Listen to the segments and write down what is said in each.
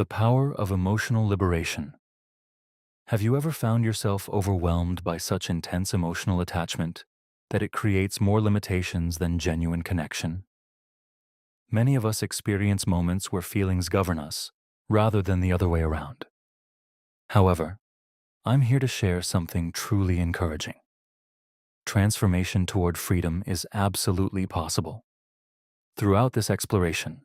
The power of emotional liberation. Have you ever found yourself overwhelmed by such intense emotional attachment that it creates more limitations than genuine connection? Many of us experience moments where feelings govern us, rather than the other way around. However, I'm here to share something truly encouraging. Transformation toward freedom is absolutely possible. Throughout this exploration,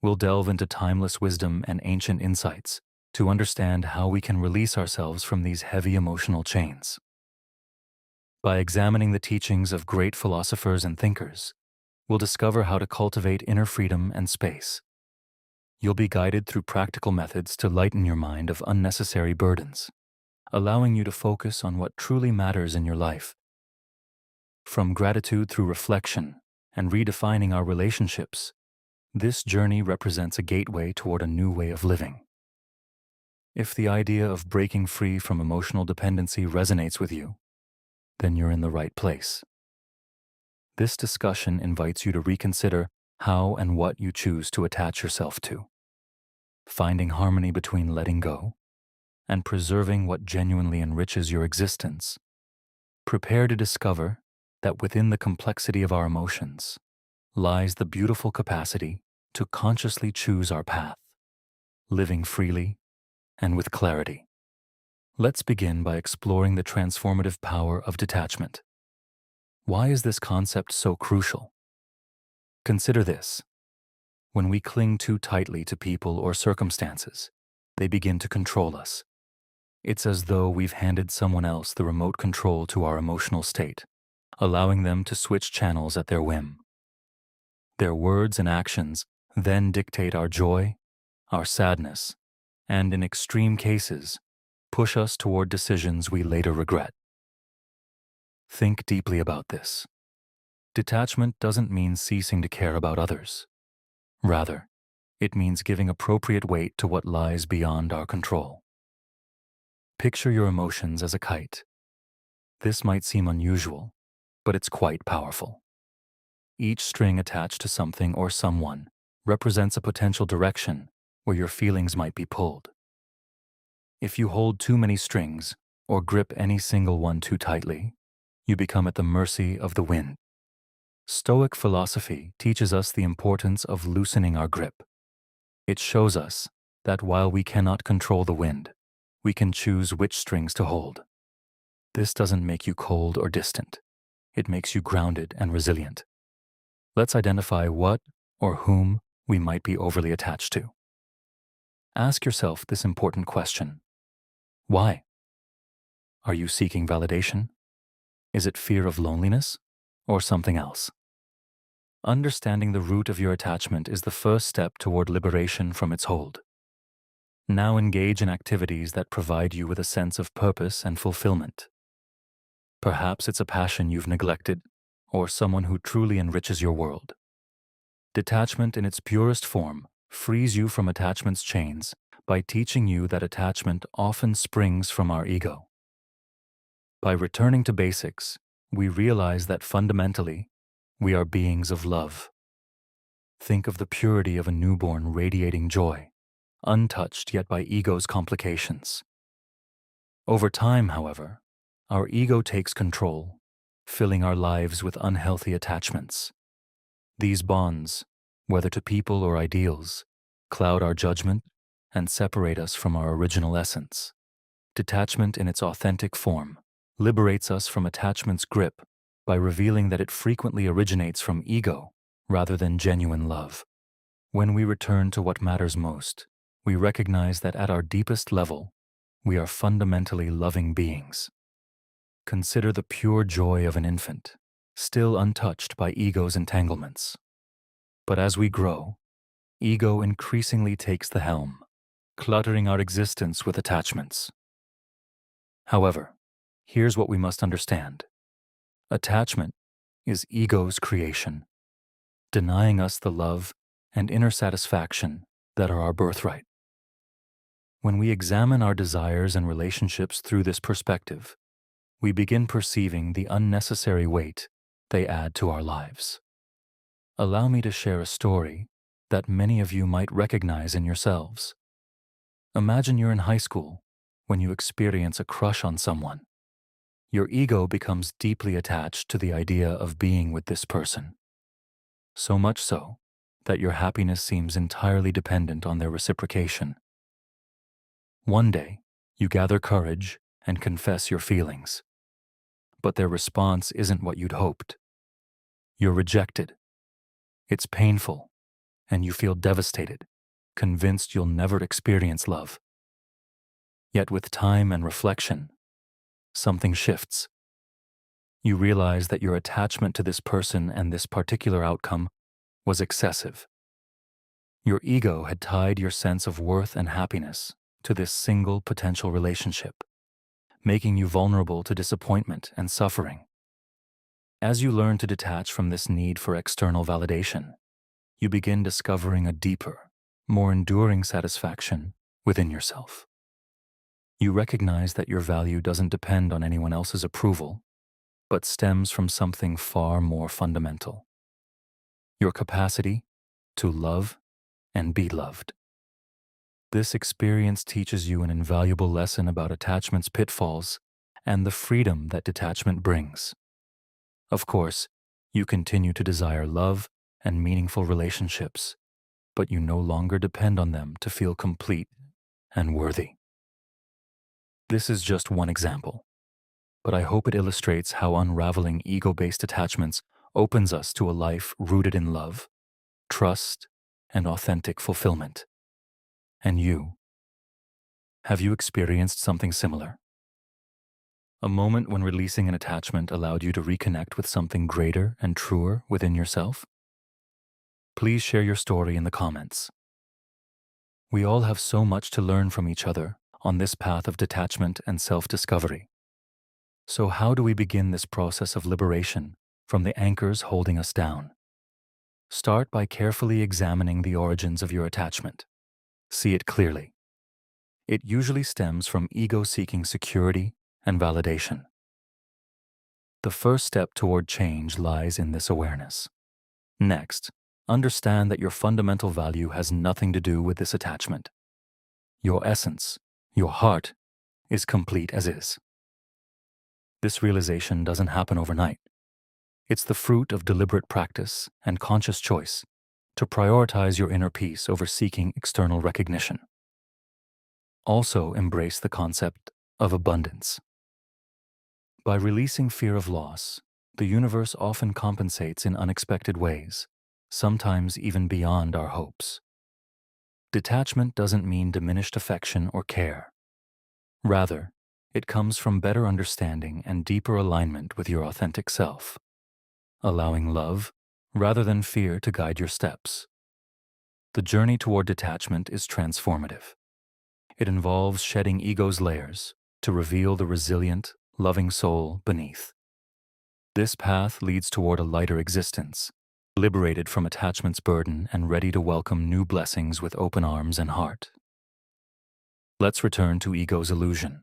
we'll delve into timeless wisdom and ancient insights to understand how we can release ourselves from these heavy emotional chains. By examining the teachings of great philosophers and thinkers, we'll discover how to cultivate inner freedom and space. You'll be guided through practical methods to lighten your mind of unnecessary burdens, allowing you to focus on what truly matters in your life. From gratitude through reflection and redefining our relationships, this journey represents a gateway toward a new way of living. If the idea of breaking free from emotional dependency resonates with you, then you're in the right place. This discussion invites you to reconsider how and what you choose to attach yourself to, finding harmony between letting go and preserving what genuinely enriches your existence. Prepare to discover that within the complexity of our emotions lies the beautiful capacity to consciously choose our path, living freely and with clarity. Let's begin by exploring the transformative power of detachment. Why is this concept so crucial? Consider this. When we cling too tightly to people or circumstances, they begin to control us. It's as though we've handed someone else the remote control to our emotional state, allowing them to switch channels at their whim. Their words and actions then dictate our joy, our sadness, and in extreme cases, push us toward decisions we later regret. Think deeply about this. Detachment doesn't mean ceasing to care about others. Rather, it means giving appropriate weight to what lies beyond our control. Picture your emotions as a kite. This might seem unusual, but it's quite powerful. Each string attached to something or someone represents a potential direction where your feelings might be pulled. If you hold too many strings or grip any single one too tightly, you become at the mercy of the wind. Stoic philosophy teaches us the importance of loosening our grip. It shows us that while we cannot control the wind, we can choose which strings to hold. This doesn't make you cold or distant. It makes you grounded and resilient. Let's identify what or whom we might be overly attached to. Ask yourself this important question. Why? Are you seeking validation? Is it fear of loneliness or something else? Understanding the root of your attachment is the first step toward liberation from its hold. Now engage in activities that provide you with a sense of purpose and fulfillment. Perhaps it's a passion you've neglected or someone who truly enriches your world. Detachment in its purest form frees you from attachment's chains by teaching you that attachment often springs from our ego. By returning to basics, we realize that fundamentally, we are beings of love. Think of the purity of a newborn radiating joy, untouched yet by ego's complications. Over time, however, our ego takes control, filling our lives with unhealthy attachments. These bonds, whether to people or ideals, cloud our judgment and separate us from our original essence. Detachment in its authentic form liberates us from attachment's grip by revealing that it frequently originates from ego rather than genuine love. When we return to what matters most, we recognize that at our deepest level, we are fundamentally loving beings. Consider the pure joy of an infant, still untouched by ego's entanglements. But as we grow, ego increasingly takes the helm, cluttering our existence with attachments. However, here's what we must understand. Attachment is ego's creation, denying us the love and inner satisfaction that are our birthright. When we examine our desires and relationships through this perspective, we begin perceiving the unnecessary weight they add to our lives. Allow me to share a story that many of you might recognize in yourselves. Imagine you're in high school when you experience a crush on someone. Your ego becomes deeply attached to the idea of being with this person, so much so that your happiness seems entirely dependent on their reciprocation. One day, you gather courage and confess your feelings, but their response isn't what you'd hoped. You're rejected. It's painful, and you feel devastated, convinced you'll never experience love. Yet with time and reflection, something shifts. You realize that your attachment to this person and this particular outcome was excessive. Your ego had tied your sense of worth and happiness to this single potential relationship, making you vulnerable to disappointment and suffering. As you learn to detach from this need for external validation, you begin discovering a deeper, more enduring satisfaction within yourself. You recognize that your value doesn't depend on anyone else's approval, but stems from something far more fundamental: your capacity to love and be loved. This experience teaches you an invaluable lesson about attachment's pitfalls and the freedom that detachment brings. Of course, you continue to desire love and meaningful relationships, but you no longer depend on them to feel complete and worthy. This is just one example, but I hope it illustrates how unraveling ego-based attachments opens us to a life rooted in love, trust, and authentic fulfillment. And you? Have you experienced something similar? A moment when releasing an attachment allowed you to reconnect with something greater and truer within yourself? Please share your story in the comments. We all have so much to learn from each other on this path of detachment and self-discovery. So how do we begin this process of liberation from the anchors holding us down? Start by carefully examining the origins of your attachment. See it clearly. It usually stems from ego-seeking security and validation. The first step toward change lies in this awareness. Next, understand that your fundamental value has nothing to do with this attachment. Your essence, your heart, is complete as is. This realization doesn't happen overnight. It's the fruit of deliberate practice and conscious choice to prioritize your inner peace over seeking external recognition. Also, embrace the concept of abundance. By releasing fear of loss, the universe often compensates in unexpected ways, sometimes even beyond our hopes. Detachment doesn't mean diminished affection or care. Rather, it comes from better understanding and deeper alignment with your authentic self, allowing love rather than fear to guide your steps. The journey toward detachment is transformative. It involves shedding ego's layers to reveal the resilient, loving soul beneath. This path leads toward a lighter existence, liberated from attachment's burden and ready to welcome new blessings with open arms and heart. Let's return to ego's illusion,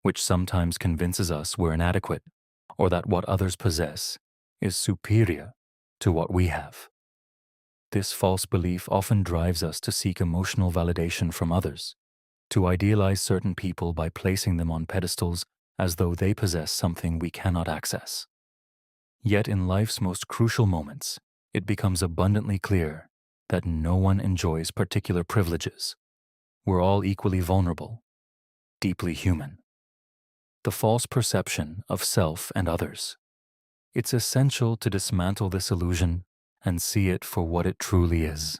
which sometimes convinces us we're inadequate or that what others possess is superior to what we have. This false belief often drives us to seek emotional validation from others, to idealize certain people by placing them on pedestals as though they possess something we cannot access. Yet in life's most crucial moments, it becomes abundantly clear that no one enjoys particular privileges. We're all equally vulnerable, deeply human. The false perception of self and others. It's essential to dismantle this illusion and see it for what it truly is.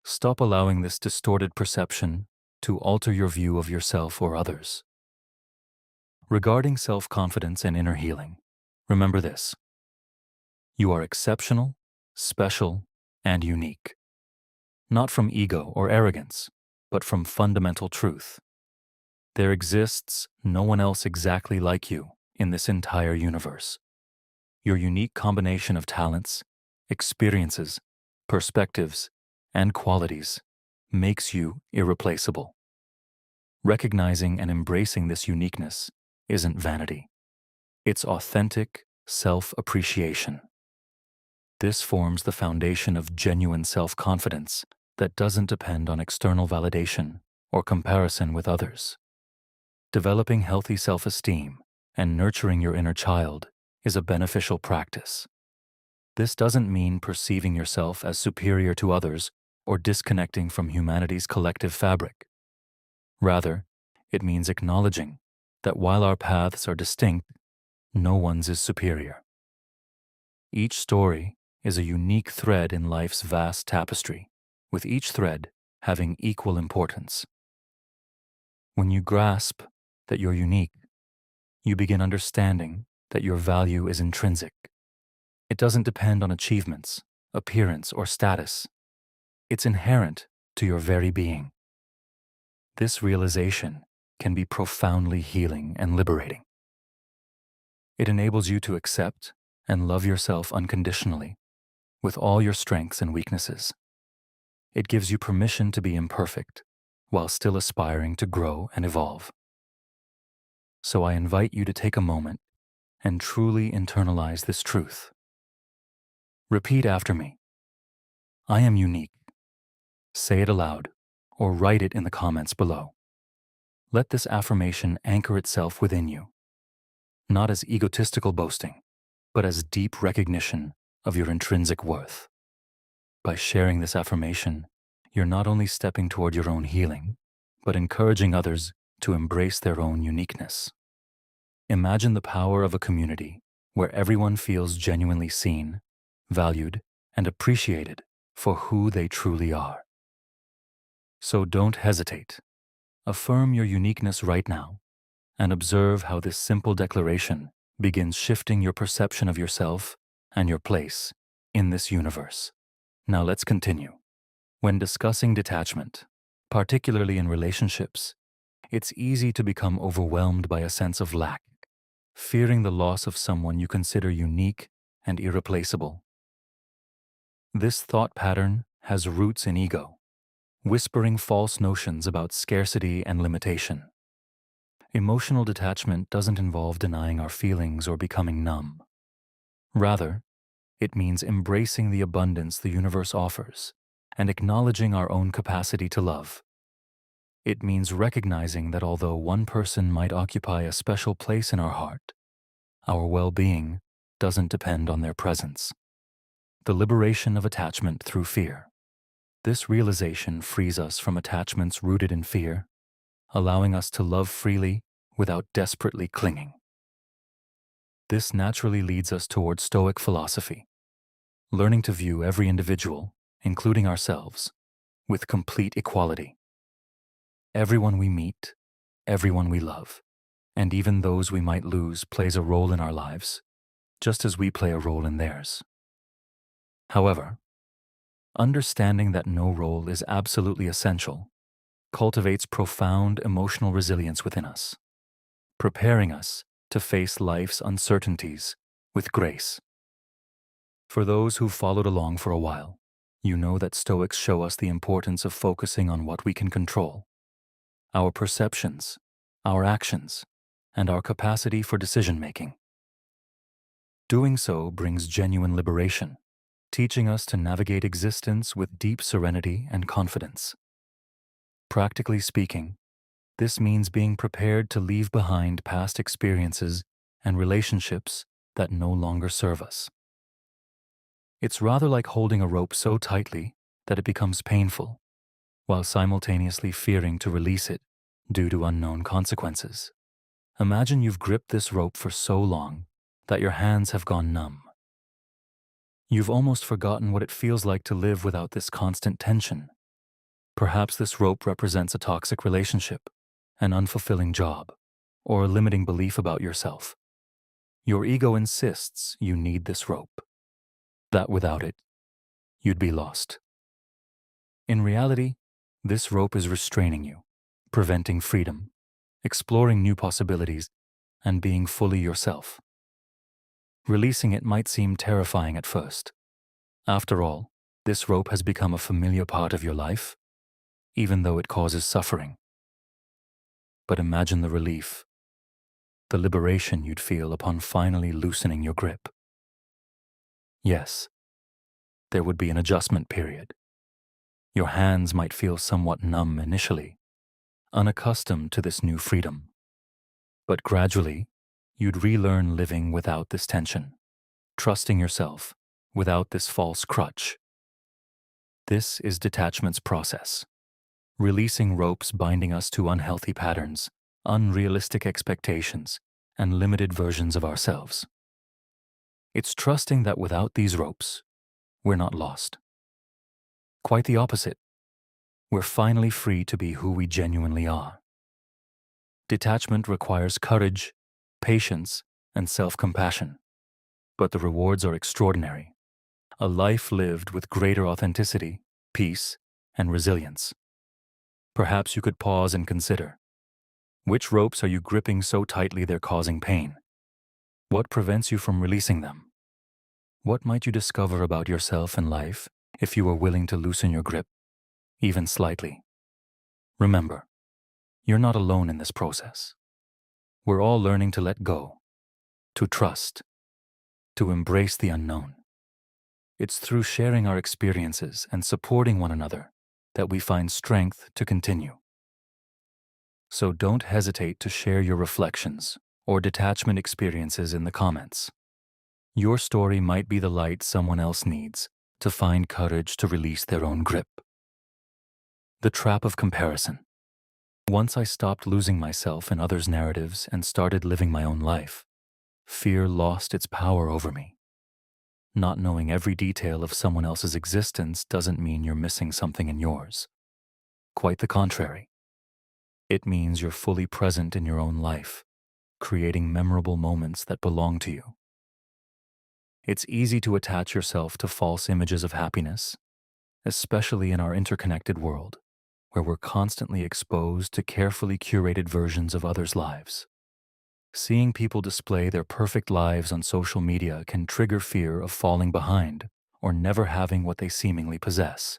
Stop allowing this distorted perception to alter your view of yourself or others. Regarding self-confidence and inner healing, remember this: you are exceptional, special, and unique. Not from ego or arrogance, but from fundamental truth. There exists no one else exactly like you in this entire universe. Your unique combination of talents, experiences, perspectives, and qualities makes you irreplaceable. Recognizing and embracing this uniqueness isn't vanity. It's authentic self-appreciation. This forms the foundation of genuine self-confidence that doesn't depend on external validation or comparison with others. Developing healthy self-esteem and nurturing your inner child is a beneficial practice. This doesn't mean perceiving yourself as superior to others or disconnecting from humanity's collective fabric. Rather, it means acknowledging that while our paths are distinct, no one's is superior. Each story is a unique thread in life's vast tapestry, with each thread having equal importance. When you grasp that you're unique, you begin understanding that your value is intrinsic. It doesn't depend on achievements, appearance, or status. It's inherent to your very being. This realization can be profoundly healing and liberating. It enables you to accept and love yourself unconditionally, with all your strengths and weaknesses. It gives you permission to be imperfect, while still aspiring to grow and evolve. So I invite you to take a moment and truly internalize this truth. Repeat after me. I am unique. Say it aloud or write it in the comments below. Let this affirmation anchor itself within you, not as egotistical boasting, but as deep recognition of your intrinsic worth. By sharing this affirmation, you're not only stepping toward your own healing, but encouraging others to embrace their own uniqueness. Imagine the power of a community where everyone feels genuinely seen, valued, and appreciated for who they truly are. So don't hesitate. Affirm your uniqueness right now and observe how this simple declaration begins shifting your perception of yourself and your place in this universe. Now let's continue. When discussing detachment, particularly in relationships, it's easy to become overwhelmed by a sense of lack, fearing the loss of someone you consider unique and irreplaceable. This thought pattern has roots in ego, whispering false notions about scarcity and limitation. Emotional detachment doesn't involve denying our feelings or becoming numb. Rather, it means embracing the abundance the universe offers and acknowledging our own capacity to love. It means recognizing that although one person might occupy a special place in our heart, our well-being doesn't depend on their presence. The liberation of attachment through fear. This realization frees us from attachments rooted in fear, allowing us to love freely without desperately clinging. This naturally leads us toward Stoic philosophy, learning to view every individual, including ourselves, with complete equality. Everyone we meet, everyone we love, and even those we might lose plays a role in our lives, just as we play a role in theirs. However, understanding that no role is absolutely essential cultivates profound emotional resilience within us, preparing us to face life's uncertainties with grace. For those who've followed along for a while, you know that Stoics show us the importance of focusing on what we can control: our perceptions, our actions, and our capacity for decision-making. Doing so brings genuine liberation, teaching us to navigate existence with deep serenity and confidence. Practically speaking, this means being prepared to leave behind past experiences and relationships that no longer serve us. It's rather like holding a rope so tightly that it becomes painful, while simultaneously fearing to release it due to unknown consequences. Imagine you've gripped this rope for so long that your hands have gone numb. You've almost forgotten what it feels like to live without this constant tension. Perhaps this rope represents a toxic relationship, an unfulfilling job, or a limiting belief about yourself. Your ego insists you need this rope, that without it, you'd be lost. In reality, this rope is restraining you, preventing freedom, exploring new possibilities, and being fully yourself. Releasing it might seem terrifying at first. After all, this rope has become a familiar part of your life, even though it causes suffering. But imagine the relief, the liberation you'd feel upon finally loosening your grip. Yes, there would be an adjustment period. Your hands might feel somewhat numb initially, unaccustomed to this new freedom. But gradually, you'd relearn living without this tension, trusting yourself without this false crutch. This is detachment's process, releasing ropes binding us to unhealthy patterns, unrealistic expectations, and limited versions of ourselves. It's trusting that without these ropes, we're not lost. Quite the opposite. We're finally free to be who we genuinely are. Detachment requires courage, patience, and self-compassion. But the rewards are extraordinary. A life lived with greater authenticity, peace, and resilience. Perhaps you could pause and consider. Which ropes are you gripping so tightly they're causing pain? What prevents you from releasing them? What might you discover about yourself and life if you were willing to loosen your grip, even slightly? Remember, you're not alone in this process. We're all learning to let go, to trust, to embrace the unknown. It's through sharing our experiences and supporting one another that we find strength to continue. So don't hesitate to share your reflections or detachment experiences in the comments. Your story might be the light someone else needs to find courage to release their own grip. The trap of comparison. Once I stopped losing myself in others' narratives and started living my own life, fear lost its power over me. Not knowing every detail of someone else's existence doesn't mean you're missing something in yours. Quite the contrary. It means you're fully present in your own life, creating memorable moments that belong to you. It's easy to attach yourself to false images of happiness, especially in our interconnected world, where we're constantly exposed to carefully curated versions of others' lives. Seeing people display their perfect lives on social media can trigger fear of falling behind or never having what they seemingly possess.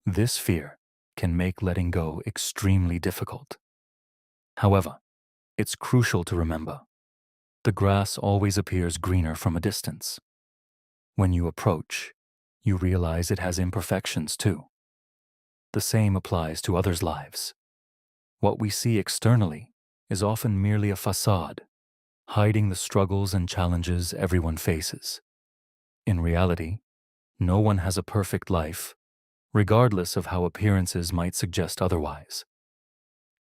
This fear can make letting go extremely difficult. However, it's crucial to remember, the grass always appears greener from a distance. When you approach, you realize it has imperfections too. The same applies to others' lives. What we see externally is often merely a facade, hiding the struggles and challenges everyone faces. In reality, no one has a perfect life, regardless of how appearances might suggest otherwise.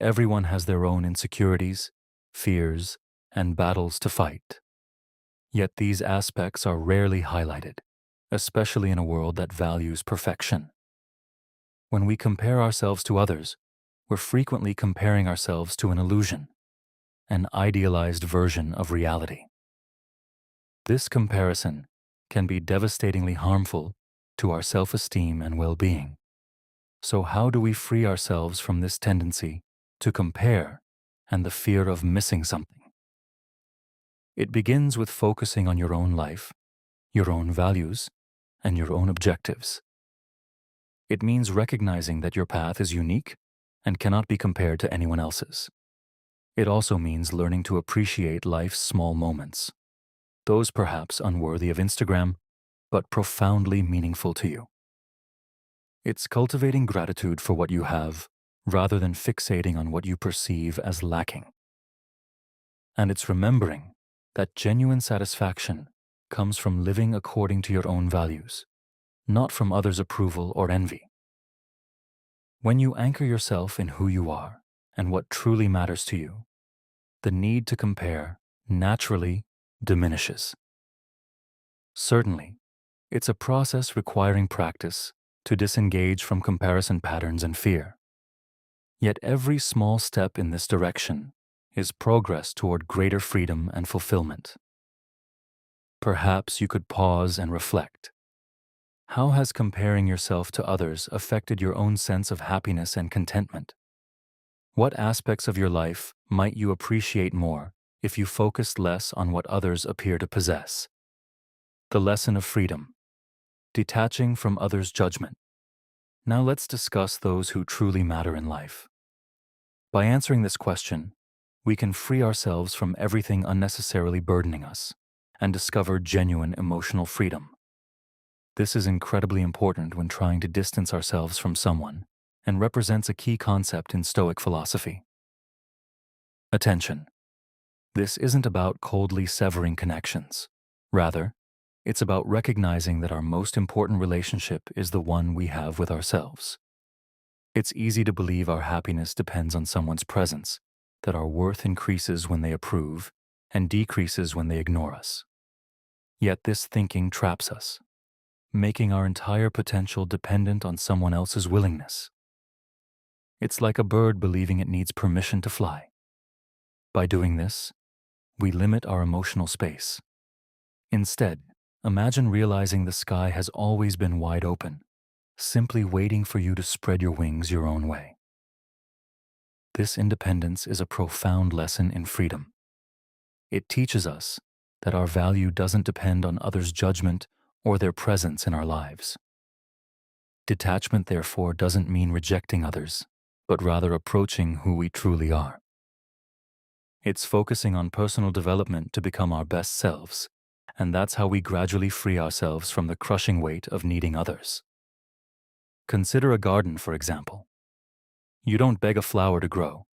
Everyone has their own insecurities, fears, and battles to fight. Yet these aspects are rarely highlighted, especially in a world that values perfection. When we compare ourselves to others, we're frequently comparing ourselves to an illusion, an idealized version of reality. This comparison can be devastatingly harmful to our self-esteem and well-being. So how do we free ourselves from this tendency to compare and the fear of missing something? It begins with focusing on your own life, your own values, and your own objectives. It means recognizing that your path is unique and cannot be compared to anyone else's. It also means learning to appreciate life's small moments, those perhaps unworthy of Instagram, but profoundly meaningful to you. It's cultivating gratitude for what you have, rather than fixating on what you perceive as lacking. And it's remembering that genuine satisfaction comes from living according to your own values, not from others' approval or envy. When you anchor yourself in who you are and what truly matters to you, the need to compare naturally diminishes. Certainly, it's a process requiring practice to disengage from comparison patterns and fear. Yet every small step in this direction is progress toward greater freedom and fulfillment. Perhaps you could pause and reflect. How has comparing yourself to others affected your own sense of happiness and contentment? What aspects of your life might you appreciate more if you focused less on what others appear to possess? The lesson of freedom, detaching from others' judgment. Now let's discuss those who truly matter in life. By answering this question, we can free ourselves from everything unnecessarily burdening us and discover genuine emotional freedom. This is incredibly important when trying to distance ourselves from someone and represents a key concept in Stoic philosophy. Attention. This isn't about coldly severing connections. Rather, it's about recognizing that our most important relationship is the one we have with ourselves. It's easy to believe our happiness depends on someone's presence, that our worth increases when they approve and decreases when they ignore us. Yet this thinking traps us, making our entire potential dependent on someone else's willingness. It's like a bird believing it needs permission to fly. By doing this, we limit our emotional space. Instead, imagine realizing the sky has always been wide open, simply waiting for you to spread your wings your own way. This independence is a profound lesson in freedom. It teaches us that our value doesn't depend on others' judgment or their presence in our lives. Detachment, therefore, doesn't mean rejecting others, but rather approaching who we truly are. It's focusing on personal development to become our best selves, and that's how we gradually free ourselves from the crushing weight of needing others. Consider a garden, for example. You don't beg a flower to grow.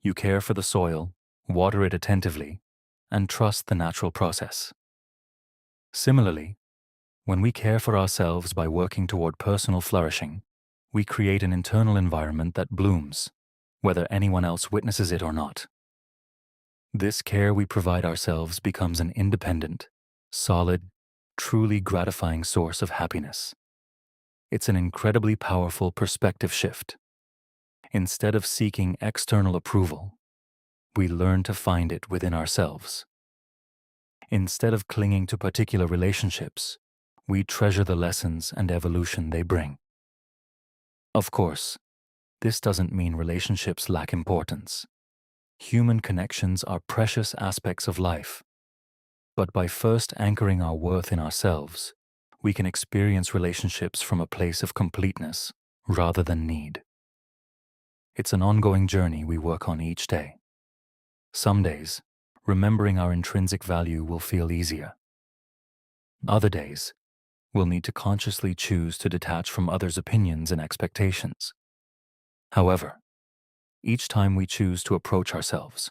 You care for the soil, water it attentively, and trust the natural process. Similarly, when we care for ourselves by working toward personal flourishing, we create an internal environment that blooms, whether anyone else witnesses it or not. This care we provide ourselves becomes an independent, solid, truly gratifying source of happiness. It's an incredibly powerful perspective shift. Instead of seeking external approval, we learn to find it within ourselves. Instead of clinging to particular relationships, we treasure the lessons and evolution they bring. Of course, this doesn't mean relationships lack importance. Human connections are precious aspects of life. But by first anchoring our worth in ourselves, we can experience relationships from a place of completeness rather than need. It's an ongoing journey we work on each day. Some days, remembering our intrinsic value will feel easier. Other days, we'll need to consciously choose to detach from others' opinions and expectations. However, each time we choose to approach ourselves,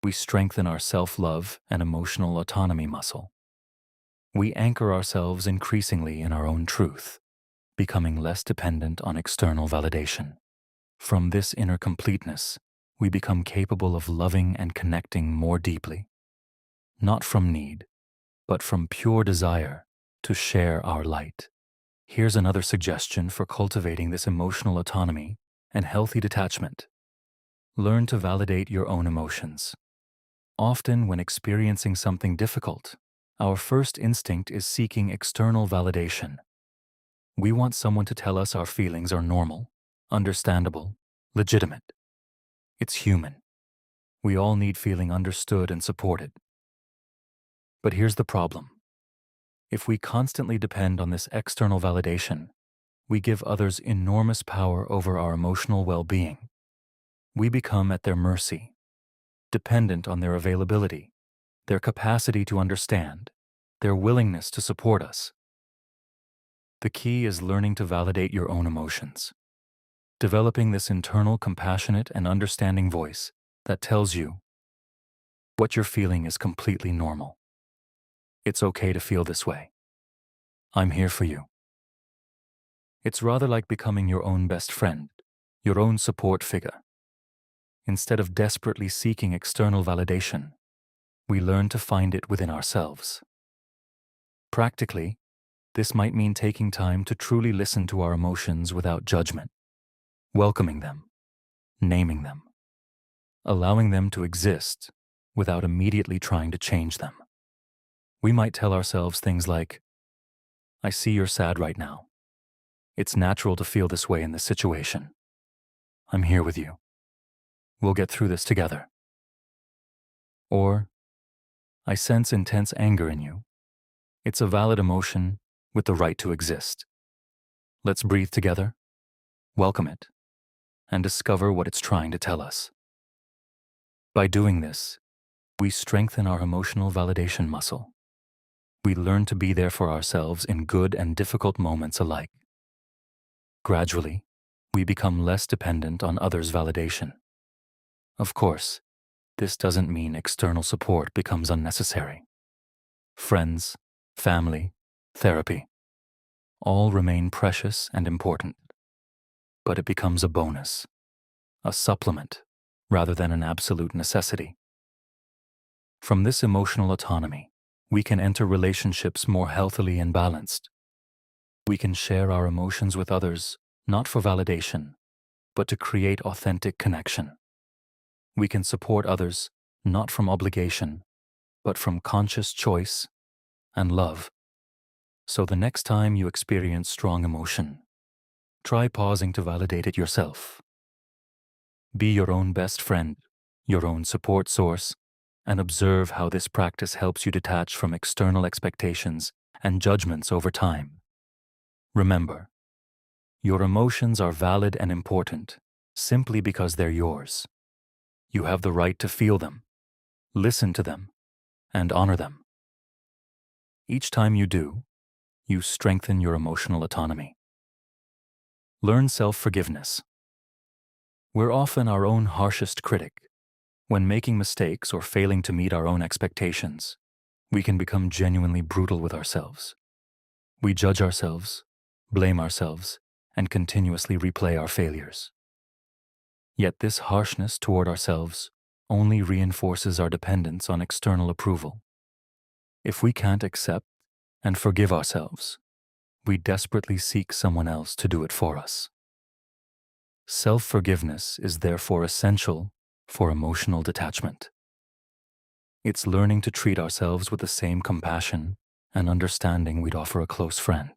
we strengthen our self-love and emotional autonomy muscle. We anchor ourselves increasingly in our own truth, becoming less dependent on external validation. From this inner completeness, we become capable of loving and connecting more deeply, not from need, but from pure desire to share our light. Here's another suggestion for cultivating this emotional autonomy and healthy detachment. Learn to validate your own emotions. Often, when experiencing something difficult, our first instinct is seeking external validation. We want someone to tell us our feelings are normal, understandable, legitimate. It's human. We all need feeling understood and supported. But here's the problem. If we constantly depend on this external validation, we give others enormous power over our emotional well-being. We become at their mercy, dependent on their availability, their capacity to understand, their willingness to support us. The key is learning to validate your own emotions, developing this internal, compassionate, and understanding voice that tells you what you're feeling is completely normal. It's okay to feel this way. I'm here for you. It's rather like becoming your own best friend, your own support figure. Instead of desperately seeking external validation, we learn to find it within ourselves. Practically, this might mean taking time to truly listen to our emotions without judgment, welcoming them, naming them, allowing them to exist without immediately trying to change them. We might tell ourselves things like, I see you're sad right now. It's natural to feel this way in this situation. I'm here with you. We'll get through this together. Or, I sense intense anger in you. It's a valid emotion with the right to exist. Let's breathe together, welcome it, and discover what it's trying to tell us. By doing this, we strengthen our emotional validation muscle. We learn to be there for ourselves in good and difficult moments alike. Gradually, We become less dependent on others' validation. Of course, this doesn't mean external support becomes unnecessary. Friends, family, therapy, all remain precious and important, but it becomes a bonus, a supplement, rather than an absolute necessity. From this emotional autonomy, we can enter relationships more healthily and balanced. We can share our emotions with others, not for validation, but to create authentic connection. We can support others, not from obligation, but from conscious choice and love. So the next time you experience strong emotion, try pausing to validate it yourself. Be your own best friend, your own support source, and observe how this practice helps you detach from external expectations and judgments over time. Remember, your emotions are valid and important simply because they're yours. You have the right to feel them, listen to them, and honor them. Each time you do, you strengthen your emotional autonomy. Learn self-forgiveness. We're often our own harshest critic. When making mistakes or failing to meet our own expectations, we can become genuinely brutal with ourselves. We judge ourselves, blame ourselves, and continuously replay our failures. Yet this harshness toward ourselves only reinforces our dependence on external approval. If we can't accept and forgive ourselves, we desperately seek someone else to do it for us. Self-forgiveness is therefore essential for emotional detachment. It's learning to treat ourselves with the same compassion and understanding we'd offer a close friend.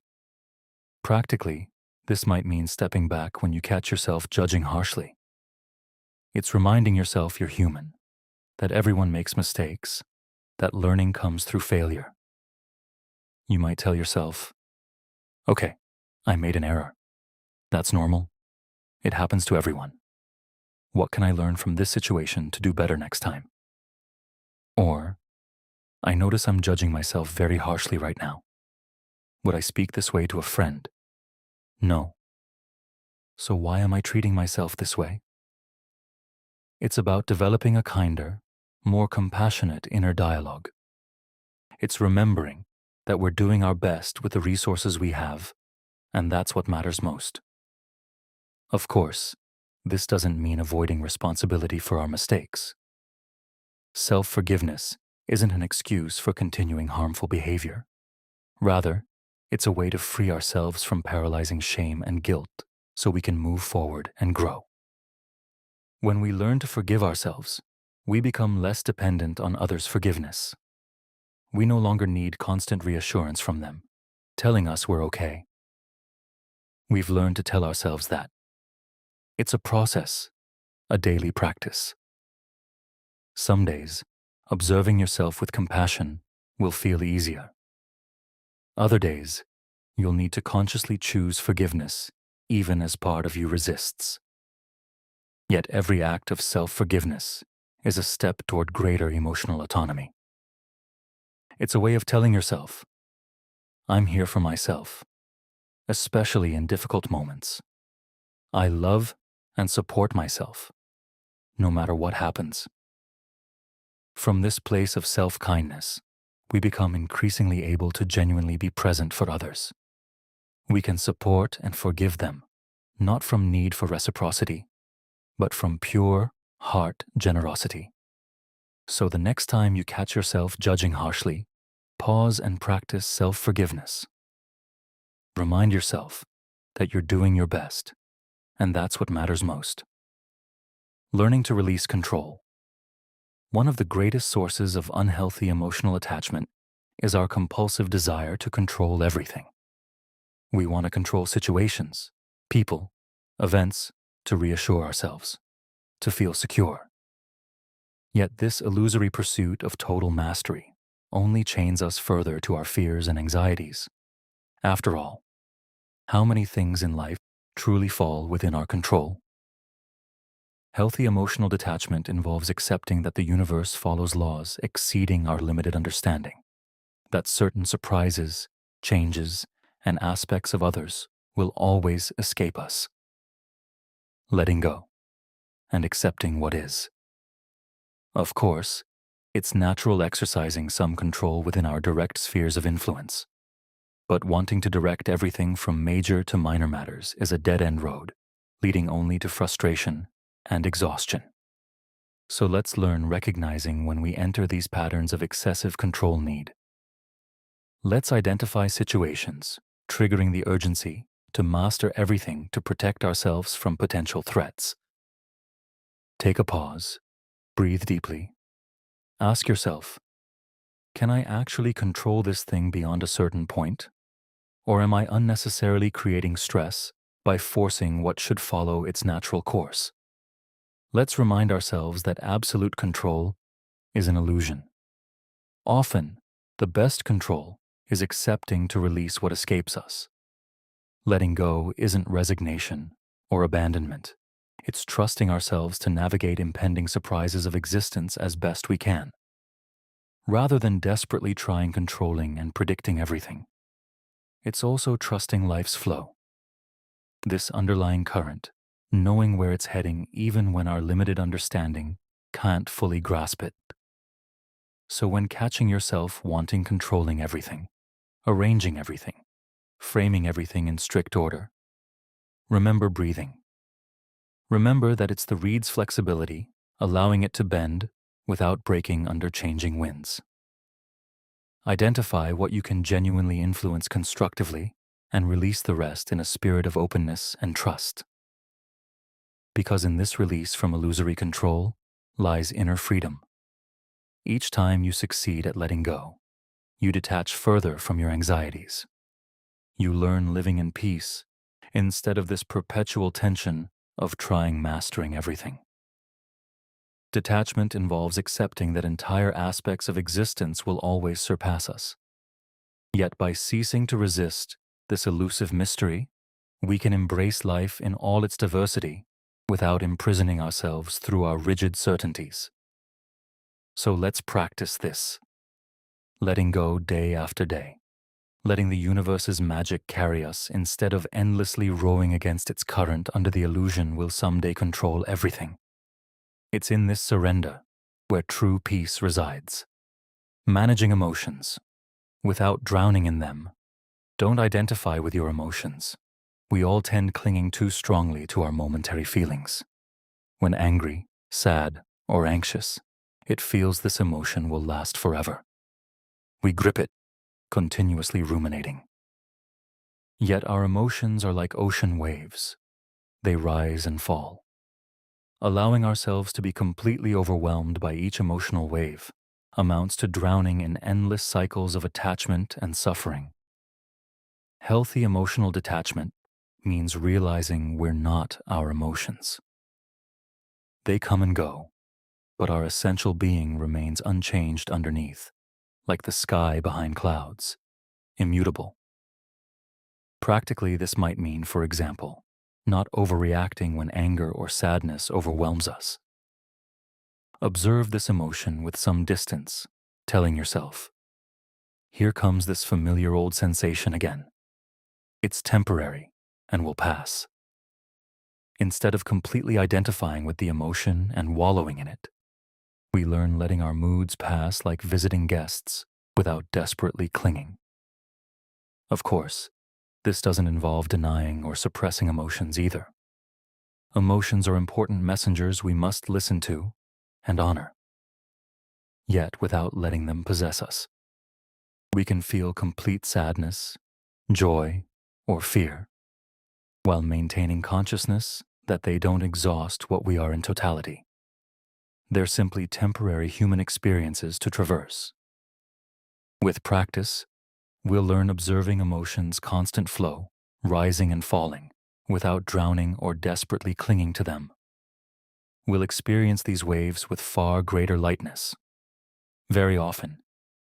Practically, this might mean stepping back when you catch yourself judging harshly. It's reminding yourself you're human, that everyone makes mistakes, that learning comes through failure. You might tell yourself, okay, I made an error. That's normal. It happens to everyone. What can I learn from this situation to do better next time? Or, I notice I'm judging myself very harshly right now. Would I speak this way to a friend? No. So why am I treating myself this way? It's about developing a kinder, more compassionate inner dialogue. It's remembering that we're doing our best with the resources we have, and that's what matters most. Of course, this doesn't mean avoiding responsibility for our mistakes. Self-forgiveness isn't an excuse for continuing harmful behavior. Rather, it's a way to free ourselves from paralyzing shame and guilt so we can move forward and grow. When we learn to forgive ourselves, we become less dependent on others' forgiveness. We no longer need constant reassurance from them, telling us we're okay. We've learned to tell ourselves that. It's a process, a daily practice. Some days, observing yourself with compassion will feel easier. Other days, you'll need to consciously choose forgiveness, even as part of you resists. Yet every act of self-forgiveness is a step toward greater emotional autonomy. It's a way of telling yourself, I'm here for myself, especially in difficult moments. I love and support myself, no matter what happens. From this place of self-kindness, we become increasingly able to genuinely be present for others. We can support and forgive them, not from need for reciprocity, but from pure heart generosity. So the next time you catch yourself judging harshly, pause and practice self-forgiveness. Remind yourself that you're doing your best, and that's what matters most. Learning to release control. One of the greatest sources of unhealthy emotional attachment is our compulsive desire to control everything. We want to control situations, people, events to reassure ourselves, to feel secure. Yet this illusory pursuit of total mastery only chains us further to our fears and anxieties. After all, how many things in life truly fall within our control? Healthy emotional detachment involves accepting that the universe follows laws exceeding our limited understanding, that certain surprises, changes, and aspects of others will always escape us. letting go, and accepting what is. Of course, it's natural exercising some control within our direct spheres of influence, but wanting to direct everything from major to minor matters is a dead-end road, leading only to frustration and exhaustion. So let's learn recognizing when we enter these patterns of excessive control need. Let's identify situations triggering the urgency to master everything to protect ourselves from potential threats. Take a pause, breathe deeply. Ask yourself, can I actually control this thing beyond a certain point? Or am I unnecessarily creating stress by forcing what should follow its natural course? Let's remind ourselves that absolute control is an illusion. Often, the best control is accepting to release what escapes us. Letting go isn't resignation or abandonment. It's trusting ourselves to navigate impending surprises of existence as best we can, rather than desperately trying controlling and predicting everything. It's also trusting life's flow, this underlying current, knowing where it's heading even when our limited understanding can't fully grasp it. So when catching yourself wanting controlling everything, arranging everything, framing everything in strict order, remember breathing. Remember that it's the reed's flexibility, allowing it to bend without breaking under changing winds. Identify what you can genuinely influence constructively and release the rest in a spirit of openness and trust. Because in this release from illusory control lies inner freedom. Each time you succeed at letting go, you detach further from your anxieties. You learn living in peace instead of this perpetual tension of trying mastering everything. Detachment involves accepting that entire aspects of existence will always surpass us. Yet by ceasing to resist this elusive mystery, we can embrace life in all its diversity without imprisoning ourselves through our rigid certainties. So let's practice this, letting go day after day, letting the universe's magic carry us instead of endlessly rowing against its current under the illusion we'll someday control everything. It's in this surrender where true peace resides. Managing emotions without drowning in them. Don't identify with your emotions. We all tend clinging too strongly to our momentary feelings. When angry, sad, or anxious, it feels this emotion will last forever. We grip it, continuously ruminating. Yet our emotions are like ocean waves. They rise and fall. Allowing ourselves to be completely overwhelmed by each emotional wave amounts to drowning in endless cycles of attachment and suffering. Healthy emotional detachment means realizing we're not our emotions. They come and go, but our essential being remains unchanged underneath, like the sky behind clouds, immutable. Practically, this might mean, for example, not overreacting when anger or sadness overwhelms us. Observe this emotion with some distance, telling yourself, here comes this familiar old sensation again. It's temporary and will pass. Instead of completely identifying with the emotion and wallowing in it, we learn letting our moods pass like visiting guests without desperately clinging. Of course, this doesn't involve denying or suppressing emotions either. Emotions are important messengers we must listen to and honor, yet without letting them possess us. We can feel complete sadness, joy, or fear, while maintaining consciousness that they don't exhaust what we are in totality. They're simply temporary human experiences to traverse. With practice, we'll learn observing emotions' constant flow, rising and falling, without drowning or desperately clinging to them. We'll experience these waves with far greater lightness. Very often,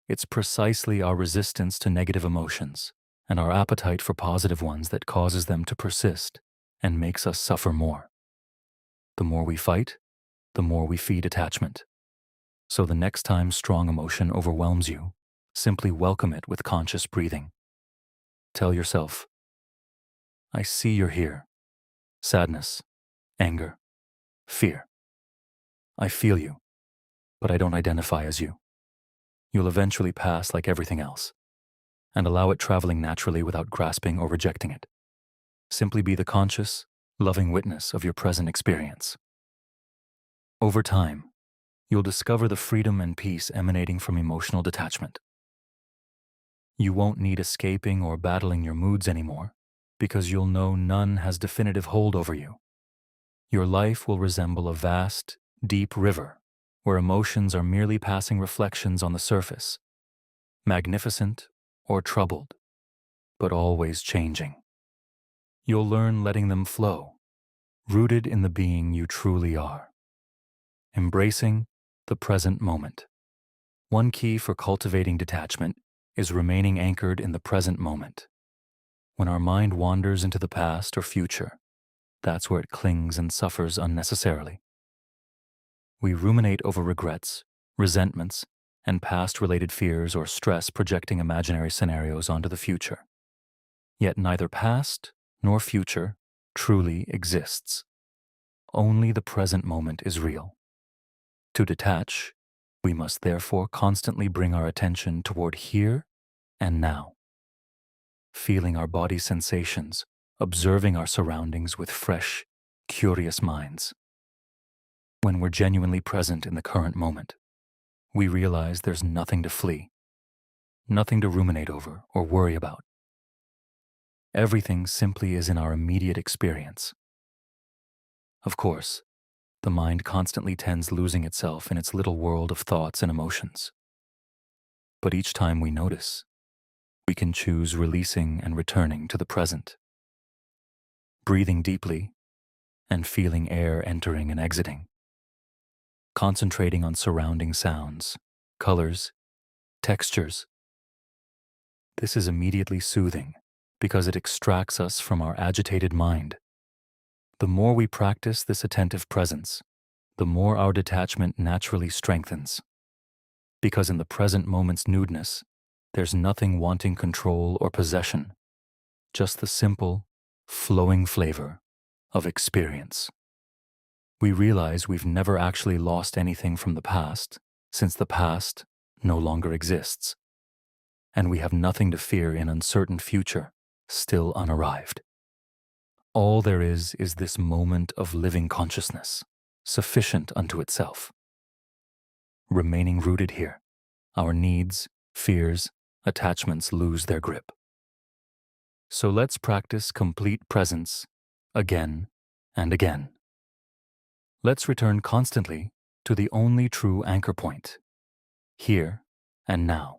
it's precisely our resistance to negative emotions and our appetite for positive ones that causes them to persist and makes us suffer more. The more we fight, the more we feed attachment. So the next time strong emotion overwhelms you, simply welcome it with conscious breathing. Tell yourself, I see you're here. Sadness, anger, fear. I feel you, but I don't identify as you. You'll eventually pass like everything else, and allow it traveling naturally without grasping or rejecting it. Simply be the conscious, loving witness of your present experience. Over time, you'll discover the freedom and peace emanating from emotional detachment. You won't need escaping or battling your moods anymore, because you'll know none has definitive hold over you. Your life will resemble a vast, deep river where emotions are merely passing reflections on the surface, magnificent or troubled, but always changing. You'll learn letting them flow, rooted in the being you truly are, embracing the present moment. One key for cultivating detachment is remaining anchored in the present moment. When our mind wanders into the past or future, that's where it clings and suffers unnecessarily. We ruminate over regrets, resentments, and past-related fears or stress, projecting imaginary scenarios onto the future. Yet neither past nor future truly exists. Only the present moment is real. To detach, we must therefore constantly bring our attention toward here and now, feeling our body sensations, observing our surroundings with fresh, curious minds. When we're genuinely present in the current moment, we realize there's nothing to flee, nothing to ruminate over or worry about. Everything simply is in our immediate experience. Of course, the mind constantly tends losing itself in its little world of thoughts and emotions. But each time we notice, we can choose releasing and returning to the present, breathing deeply and feeling air entering and exiting, concentrating on surrounding sounds, colors, textures. This is immediately soothing because it extracts us from our agitated mind. The more we practice this attentive presence, the more our detachment naturally strengthens. Because in the present moment's nudeness, there's nothing wanting control or possession, just the simple, flowing flavor of experience. We realize we've never actually lost anything from the past, since the past no longer exists, and we have nothing to fear in uncertain future, still unarrived. All there is this moment of living consciousness, sufficient unto itself. Remaining rooted here, our needs, fears, attachments lose their grip. So let's practice complete presence again and again. Let's return constantly to the only true anchor point, here and now.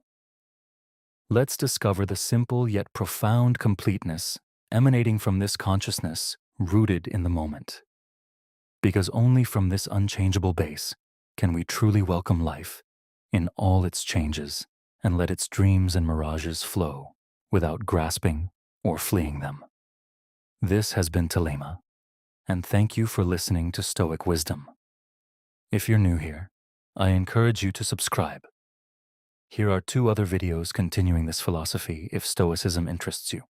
Let's discover the simple yet profound completeness emanating from this consciousness rooted in the moment. Because only from this unchangeable base can we truly welcome life in all its changes and let its dreams and mirages flow without grasping or fleeing them. This has been Telema, and thank you for listening to Stoic Wisdom. If you're new here, I encourage you to subscribe. Here are 2 other videos continuing this philosophy if Stoicism interests you.